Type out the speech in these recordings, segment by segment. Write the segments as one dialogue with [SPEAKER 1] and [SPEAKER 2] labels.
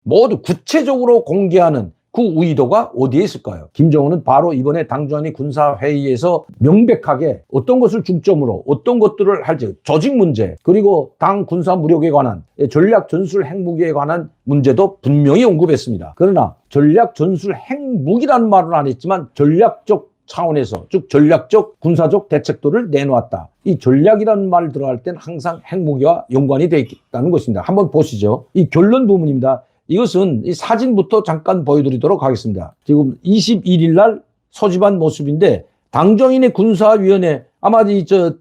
[SPEAKER 1] 모두 구체적으로 공개하는 그 의도가 어디에 있을까요? 김정은은 바로 이번에 당주한위 군사회의에서 명백하게 어떤 것을 중점으로 어떤 것들을 할지, 조직 문제, 그리고 당 군사 무력에 관한, 전략 전술 핵무기에 관한 문제도 분명히 언급했습니다. 그러나 전략 전술 핵무기라는 말은 안 했지만 전략적 차원에서, 즉 전략적 군사적 대책도를 내놓았다. 이 전략이라는 말을 들어갈 땐 항상 핵무기와 연관이 되어 있다는 것입니다. 한번 보시죠. 이 결론 부분입니다. 이것은 이 사진부터 잠깐 보여드리도록 하겠습니다. 지금 21일 날 소집한 모습인데, 당정인의 군사위원회, 아마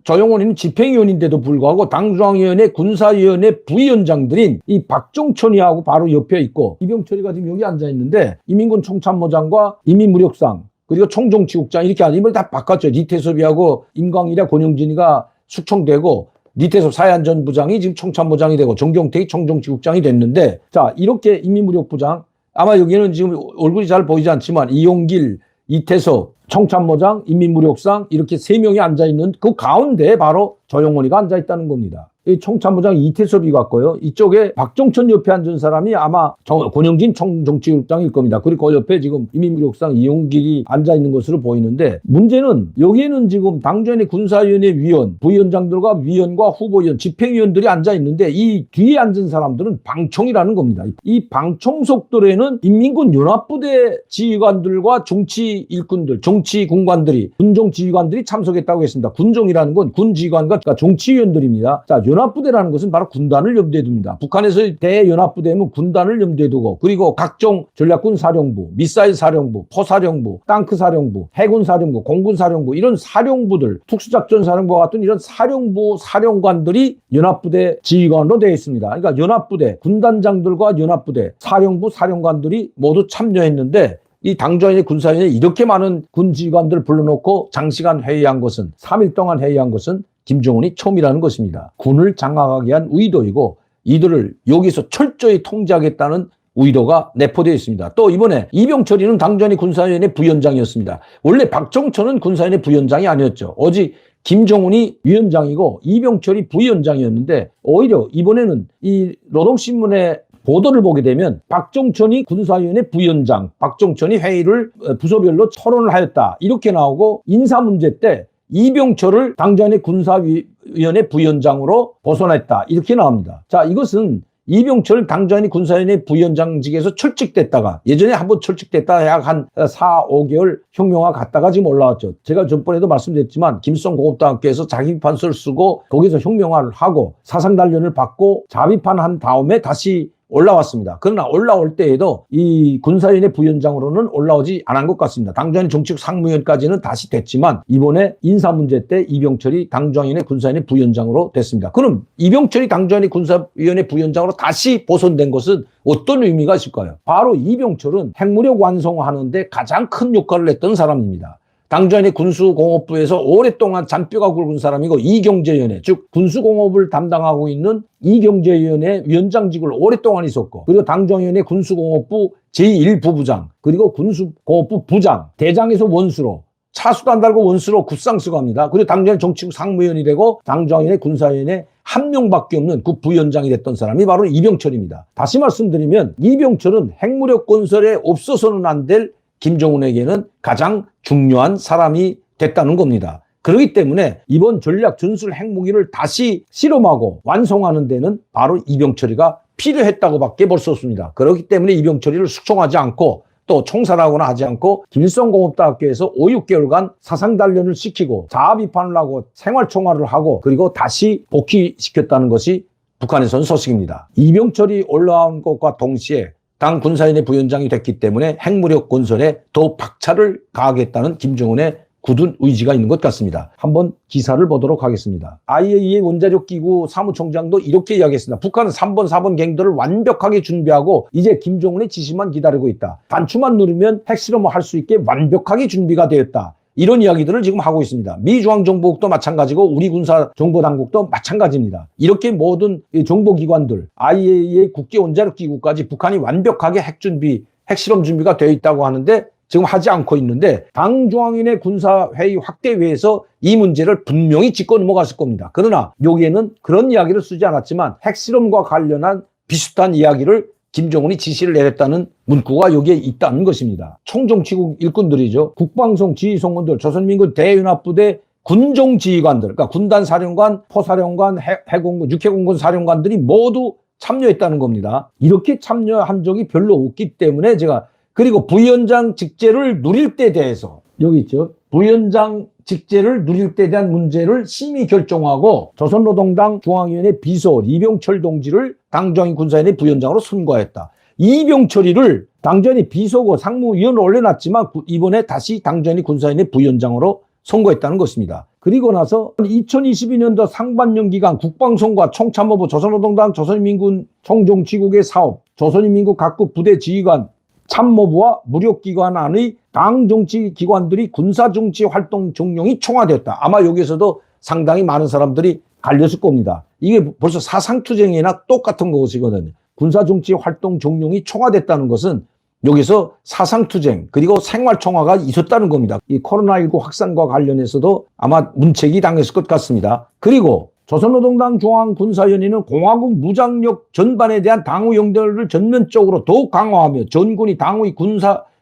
[SPEAKER 1] 조영원이는 집행위원인데도 불구하고 당중앙위원회 군사위원회 부위원장들인 이 박종천이하고 바로 옆에 있고, 이병철이가 지금 여기 앉아 있는데, 이민군 총참모장과 이민무력상, 그리고 총정치국장 이렇게 하는 이걸 다 바꿨죠. 리태섭이하고 임광일이와 권영진이가 숙청되고, 리태섭 사회안전부장이 지금 총참모장이 되고 정경택이 총정치국장이 됐는데, 자, 이렇게 인민무력부장, 아마 여기는 지금 얼굴이 잘 보이지 않지만 이용길, 이태섭, 총참모장, 인민무력상 이렇게 세 명이 앉아있는 그 가운데에 바로 조영원이가 앉아있다는 겁니다. 이 총참모장 이태섭이 같고요. 이쪽에 박종천 옆에 앉은 사람이 아마 권영진 총정치국장일 겁니다. 그리고 그 옆에 지금 인민무력상 이용길이 앉아있는 것으로 보이는데, 문제는 여기에는 지금 당주한위 군사위원회 위원, 부위원장들과 위원과 후보위원, 집행위원들이 앉아있는데, 이 뒤에 앉은 사람들은 방총이라는 겁니다. 이 방총석들에는 인민군 연합부대 지휘관들과 정치 일꾼들, 정치 군관들이, 군종 지휘관들이 참석했다고 했습니다. 군종이라는 건 군지휘관과 정치위원들입니다. 자, 연합부대라는 것은 바로 군단을 염두에 둡니다. 북한에서 대연합부대면 군단을 염두에 두고, 그리고 각종 전략군 사령부, 미사일 사령부, 포사령부, 땅크 사령부, 해군 사령부, 공군 사령부, 이런 사령부들, 특수작전 사령부와 같은 이런 사령부 사령관들이 연합부대 지휘관으로 되어 있습니다. 그러니까 연합부대, 군단장들과 연합부대, 사령부 사령관들이 모두 참여했는데, 이 당주한위 군사위원회에 이렇게 많은 군지휘관들을 불러놓고 장시간 회의한 것은, 3일 동안 회의한 것은 김정은이 처음이라는 것입니다. 군을 장악하기 위한 의도이고, 이들을 여기서 철저히 통제하겠다는 의도가 내포되어 있습니다. 또 이번에 이병철이는 당주한위 군사위원회 부위원장이었습니다. 원래 박정천은 군사위원회 부위원장이 아니었죠. 오직 김정은이 위원장이고 이병철이 부위원장이었는데, 오히려 이번에는 이 노동신문의 보도를 보게 되면 박정천이 군사위원회 부위원장, 박정천이 회의를 부서별로 토론을 하였다, 이렇게 나오고, 인사 문제 때 이병철을 당주한위 군사위원회 부위원장으로 보선했다, 이렇게 나옵니다. 자, 이것은 이병철 당주한위 군사위원회 부위원장직에서 철직됐다가, 예전에 한번 철직됐다가 약 한 4, 5개월 혁명화 갔다가 지금 올라왔죠. 제가 전번에도 말씀드렸지만 김일성공업대학교에서 자기비판서를 쓰고 거기서 혁명화를 하고 사상단련을 받고 자비판한 다음에 다시 올라왔습니다. 그러나 올라올 때에도 이 군사위원회 부위원장으로는 올라오지 않은 것 같습니다. 당주한위 정치국 상무위원까지는 다시 됐지만, 이번에 인사 문제 때 이병철이 당주한위 군사위원회 부위원장으로 됐습니다. 그럼 이병철이 당주한위 군사위원회 부위원장으로 다시 보선된 것은 어떤 의미가 있을까요? 바로 이병철은 핵무력 완성하는데 가장 큰 역할을 했던 사람입니다. 당주한위 군수공업부에서 오랫동안 잔뼈가 굵은 사람이고, 이경제위원회, 즉 군수공업을 담당하고 있는 이경제위원회 위원장직을 오랫동안 있었고, 그리고 당중앙위원회 군수공업부 제1부부장, 그리고 군수공업부 부장, 대장에서 원수로, 차수도 안 달고 원수로 굿상쓰고 합니다. 그리고 당주한위 정치국 상무위원이 되고 당중앙위원회 군사위원회 한 명밖에 없는 그 부위원장이 됐던 사람이 바로 이병철입니다. 다시 말씀드리면 이병철은 핵무력 건설에 없어서는 안 될 김정은에게는 가장 중요한 사람이 됐다는 겁니다. 그렇기 때문에 이번 전략 전술 핵무기를 다시 실험하고 완성하는 데는 바로 이병철이가 필요했다고 밖에 볼 수 없습니다. 그렇기 때문에 이병철이를 숙청하지 않고 또 총살하거나 하지 않고 김일성공업대학교에서 5, 6개월간 사상단련을 시키고 자아비판을 하고 생활총화를 하고, 그리고 다시 복귀시켰다는 것이 북한에서는 소식입니다. 이병철이 올라온 것과 동시에 당 군사위원회 부위원장이 됐기 때문에 핵무력 건설에 더 박차를 가하겠다는 김정은의 굳은 의지가 있는 것 같습니다. 한번 기사를 보도록 하겠습니다. IAEA 원자력기구 사무총장도 이렇게 이야기했습니다. 북한은 3번, 4번 갱도를 완벽하게 준비하고 이제 김정은의 지시만 기다리고 있다. 단추만 누르면 핵실험을 할 수 있게 완벽하게 준비가 되었다. 이런 이야기들을 지금 하고 있습니다. 미 중앙정보국도 마찬가지고 우리 군사정보당국도 마찬가지입니다. 이렇게 모든 정보기관들, IAEA 국제원자력기구까지 북한이 완벽하게 핵준비, 핵실험 준비가 되어 있다고 하는데 지금 하지 않고 있는데, 당중앙위원회 군사회의 확대회에서 이 문제를 분명히 짚고 넘어갔을 겁니다. 그러나 여기에는 그런 이야기를 쓰지 않았지만 핵실험과 관련한 비슷한 이야기를 김정은이 지시를 내렸다는 문구가 여기에 있다는 것입니다. 총정치국 일꾼들이죠. 국방성 지휘성원들, 조선민군 대연합부대 군종지휘관들, 그러니까 군단 사령관, 포사령관, 해공군, 육해공군 사령관들이 모두 참여했다는 겁니다. 이렇게 참여한 적이 별로 없기 때문에 제가, 그리고 부위원장 직제를 누릴 때 대해서, 여기 있죠. 부위원장 직제를 누릴 때에 대한 문제를 심의 결정하고 조선노동당 중앙위원회 비서 이병철 동지를 당정인 군사위원회 부위원장으로 선거했다. 이병철이를 당정인 비서고 상무위원으로 올려놨지만 이번에 다시 당정인 군사위원회 부위원장으로 선거했다는 것입니다. 그리고 나서 2022년도 상반년 기간 국방성과 총참모부, 조선노동당, 조선인민군 총정치국의 사업, 조선인민국 각급 부대 지휘관, 참모부와 무력기관 안의 당정치기관들이 군사정치 활동 종용이 총화되었다. 아마 여기서도 상당히 많은 사람들이 갈렸을 겁니다. 이게 벌써 사상투쟁이나 똑같은 것이거든요. 군사정치 활동 종용이 총화됐다는 것은 여기서 사상투쟁 그리고 생활총화가 있었다는 겁니다. 이 코로나19 확산과 관련해서도 아마 문책이 당했을 것 같습니다. 그리고 조선노동당 중앙군사위원회는 공화국 무장력 전반에 대한 당우 연결을 전면적으로 더욱 강화하며 전군이 당의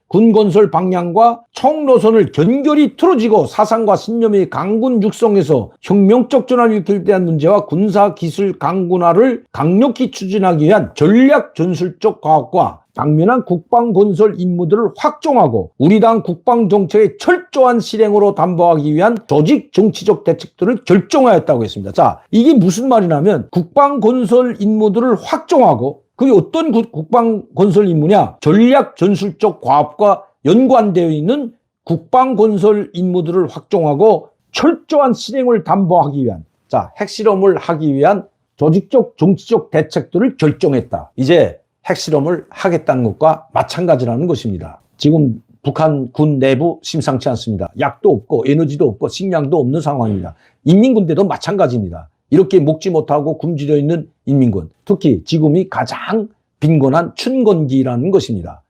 [SPEAKER 1] 군건설 방향과 총노선을 견결히 틀어지고 사상과 신념의 강군 육성에서 혁명적 전환을 일으킬 대한 문제와 군사기술 강군화를 강력히 추진하기 위한 전략 전술적 과학과 당면한 국방건설 임무들을 확정하고 우리 당 국방정책의 철저한 실행으로 담보하기 위한 조직 정치적 대책들을 결정하였다고 했습니다. 자, 이게 무슨 말이냐면 국방건설 임무들을 확정하고 그게 어떤 국방건설 임무냐? 전략 전술적 과업과 연관되어 있는 국방건설 임무들을 확정하고 철저한 실행을 담보하기 위한, 자, 핵실험을 하기 위한 조직적 정치적 대책들을 결정했다. 이제 핵실험을 하겠다는 것과 마찬가지라는 것입니다. 지금 북한 군 내부 심상치 않습니다. 약도 없고 에너지도 없고 식량도 없는 상황입니다. 인민군대도 마찬가지입니다. 이렇게 먹지 못하고 굶주려 있는 인민군, 특히 지금이 가장 빈곤한 춘건기라는 것입니다.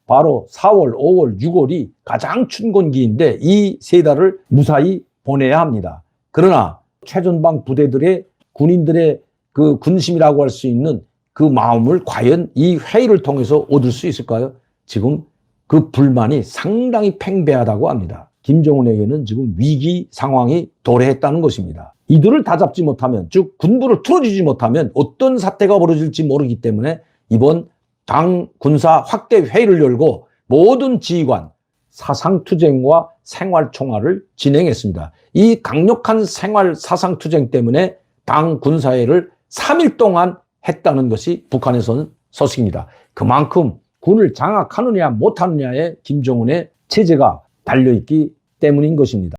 [SPEAKER 1] 바로 4월, 5월, 6월이 가장 춘건기인데 이 세 달을 무사히 보내야 합니다. 그러나 최전방 부대들의 군인들의 그 군심이라고 할 수 있는 그 마음을 과연 이 회의를 통해서 얻을 수 있을까요? 지금 그 불만이 상당히 팽배하다고 합니다. 김정은에게는 지금 위기 상황이 도래했다는 것입니다. 이들을 다잡지 못하면, 즉 군부를 틀어주지 못하면 어떤 사태가 벌어질지 모르기 때문에 이번 당 군사 확대 회의를 열고 모든 지휘관 사상투쟁과 생활총화를 진행했습니다. 이 강력한 생활 사상투쟁 때문에 당 군사회를 3일 동안 했다는 것이 북한에서는 소식입니다. 그만큼 군을 장악하느냐 못하느냐에 김정은의 체제가 달려있기 때문인 것입니다.